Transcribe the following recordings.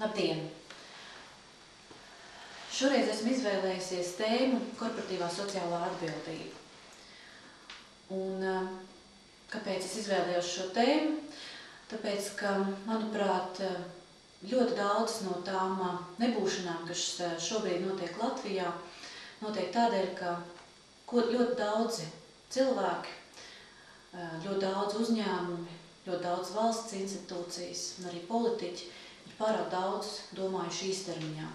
Labdien! Šoreiz esmu izvēlējusies tēmu korporatīvā sociālā atbildība. Un kāpēc es izvēlējos šo tēmu? Tāpēc, ka, manuprāt, ļoti daudz no tām nebūšanām, kas šobrīd notiek Latvijā, notiek tādēļ, ka ļoti daudzi cilvēki, ļoti daudz uzņēmumi, ļoti daudz valsts institūcijas un arī politiķi ir pārāk daudz domājuši īstermiņā.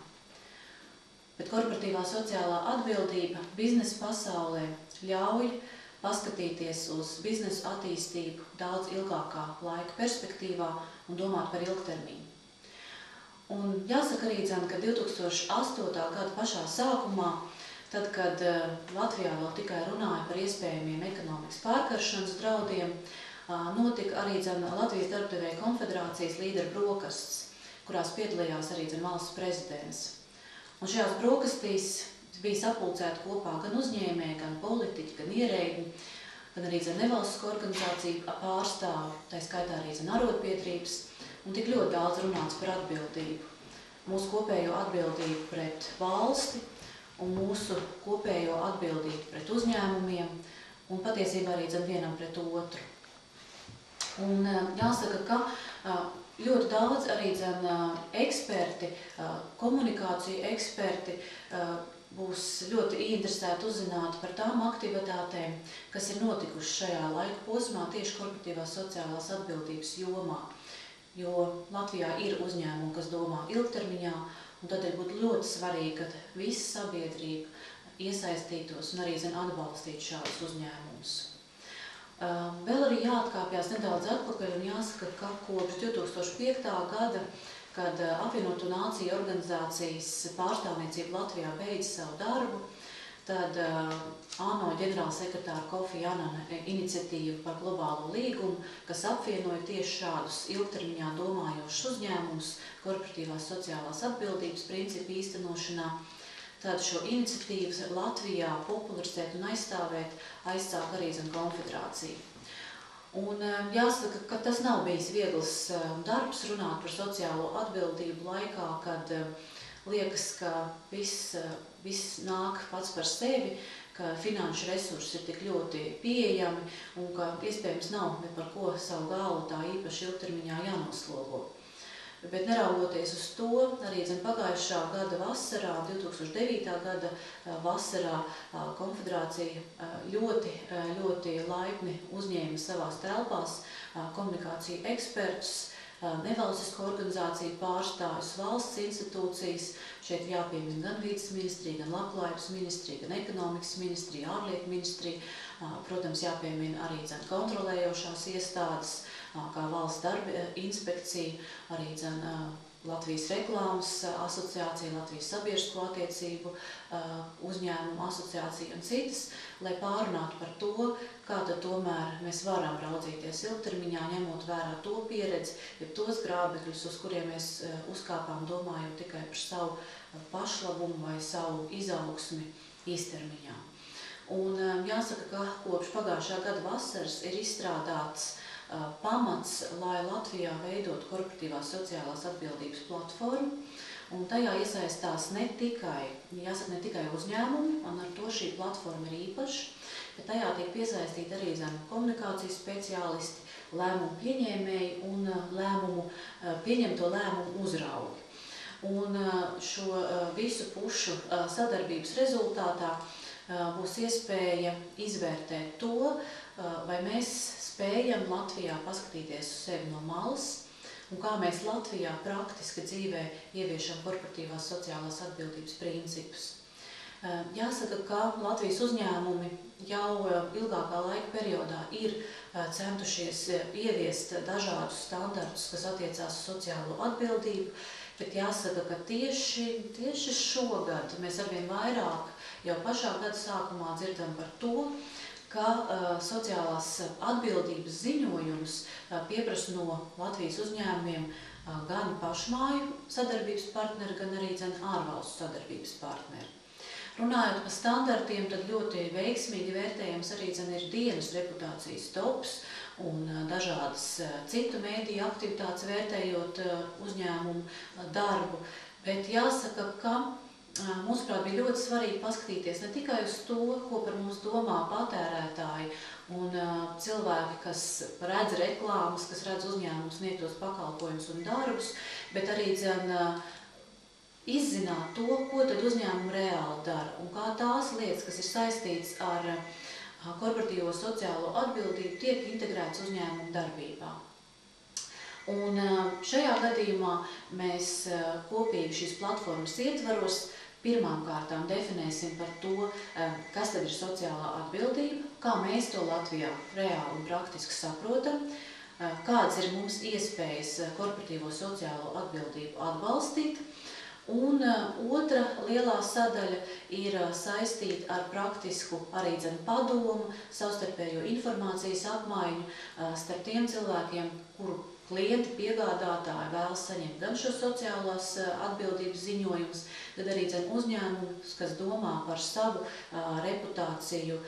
Bet korporatīvā sociālā atbildība biznesa pasaulē ļauj paskatīties uz biznesa attīstību daudz ilgākā laika perspektīvā un domāt par ilgtermiņu. Un jāsaka arī, ka 2008. gada pašā sākumā, tad, kad Latvijā vēl tikai runāja par iespējamiem ekonomikas pārkaršanas draudiem, notika arī Latvijas darbdevēju konfederācijas līderu brokasts, kurās piedalījās arī valsts prezidents. Un šajās brokastīs bija sapulcēti kopā gan uzņēmēji, gan politiķi, gan ierēģi, gan arī nevalstisko organizāciju pārstāvi, tā skaitā arī arotbiedrības, un tik ļoti daudz runāts par atbildību. Mūsu kopējo atbildību pret valsti un mūsu kopējo atbildību pret uzņēmumiem un patiesībā arī vienam pret otru. Un jāsaka, ka ļoti daudz arī eksperti, komunikāciju eksperti būs ļoti ieinteresēti uzzināt par tām aktivitātēm, kas ir notikušas šajā laika posmā tieši korporatīvās sociālās atbildības jomā. Jo Latvijā ir uzņēmumi, kas domā ilgtermiņā, un tādēļ būtu ļoti svarīgi, ka visa sabiedrība iesaistītos un arī atbalstītu šādus uzņēmumus. Vēl arī jāatkāpjas nedaudz atpakaļ un jāsaka, ka kopš 2005. gada, kad Apvienoto Nāciju organizācijas pārstāvniecība Latvijā beidza savu darbu, tad ANO ģenerālsekretāra Kofi Anana iniciatīva par globālo līgumu, kas apvienoja tieši šādus ilgtermiņā domājošus uzņēmumus korporatīvās sociālās atbildības principu īstenošanā. Tad šo iniciatīvu Latvijā popularizēt un aizstāvēt aizsāk arī konfederācija. Un jāsaka, ka tas nav bijis viegls darbs runāt par sociālo atbildību laikā, kad liekas, ka viss nāk pats par sevi, ka finanšu resursi ir tik ļoti pieejami un ka iespējams nav ne par ko savu galvu tā īpaši ilgtermiņā jānoslogo. Bet neraugoties uz to, arī pagājušā gada vasarā, 2009. gada vasarā, konfederācija ļoti laipni uzņēma savās telpās komunikāciju ekspertus, nevalstisko organizāciju pārstāvjus, valsts institūcijas. Šeit jāpiemina gan vides ministrija, gan labklājības ministrija, gan ekonomikas ministrija, ārlietu ministrija. Protams, jāpiemina arī kontrolējošās iestādes, kā valsts darba inspekcija, arī Latvijas reklāmas asociācija, Latvijas sabiedrisko attiecību uzņēmumu asociācija un citas, lai pārunātu par to, kā tad tomēr mēs varam raudzīties ilgtermiņā, ņemot vērā to pieredzi, ja tos grābekļus, uz kuriem mēs uzkāpām, domājot tikai par savu pašlabumu vai savu izaugsmi īstermiņā. Un jāsaka, ka kopš pagājušā gada vasaras ir izstrādāts pamats, lai Latvijā veidot korporatīvās sociālās atbildības platformu, un tajā iesaistās ne tikai uzņēmumi, un ar to šī platforma ir īpaša, bet tajā tiek piesaistīti arī komunikācijas speciālisti, lēmumu pieņēmēji un pieņemto lēmumu uzraugi. Un šo visu pušu sadarbības rezultātā būs iespēja izvērtēt to, vai mēs spējam Latvijā paskatīties uz sevi no malas un kā mēs Latvijā praktiski dzīvē ieviešam korporatīvās sociālās atbildības principus. Jāsaka, ka Latvijas uzņēmumi jau ilgākā laika periodā ir centušies ieviest dažādus standartus, kas attiecās uz sociālo atbildību, bet jāsaka, ka tieši šogad mēs arvien vairāk jau pašā gada sākumā dzirdam par to, ka sociālās atbildības ziņojumus pieprasa no Latvijas uzņēmumiem gan pašmāju sadarbības partneri, gan arī ārvalstu sadarbības partneri. Runājot par standartiem, tad ļoti veiksmīgi vērtējams arī ir dienas reputācijas tops, un dažādas citu mēdīju aktivitātes vērtējot uzņēmumu darbu, bet jāsaka, ka mūsuprāt bija ļoti svarīgi paskatīties ne tikai uz to, ko par mums domā patērētāji un cilvēki, kas redz reklāmas, kas redz uzņēmumus sniegtos pakalpojumus un darbus, bet arī izzināt to, ko tad uzņēmumi reāli dara un kā tās lietas, kas ir saistītas ar korporatīvo sociālo atbildību, tiek integrētas uzņēmumu darbībā. Un šajā gadījumā mēs kopīgi šīs platformas ietvaros pirmām kārtām definēsim par to, kas tad ir sociālā atbildība, kā mēs to Latvijā reāli un praktiski saprotam, kādas ir mums iespējas korporatīvo sociālo atbildību atbalstīt. Un otra lielā sadaļa ir saistīta ar praktisku arī padomu, savstarpējo informācijas apmaiņu starp tiem cilvēkiem, kuru klienti, piegādātāji vēlas saņemt gan šo sociālās atbildības ziņojumus, gan arī uzņēmumus, kas domā par savu reputāciju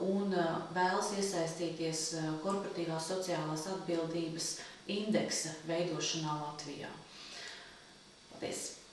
un vēlas iesaistīties korporatīvās sociālās atbildības indeksa veidošanā Latvijā. Paldies!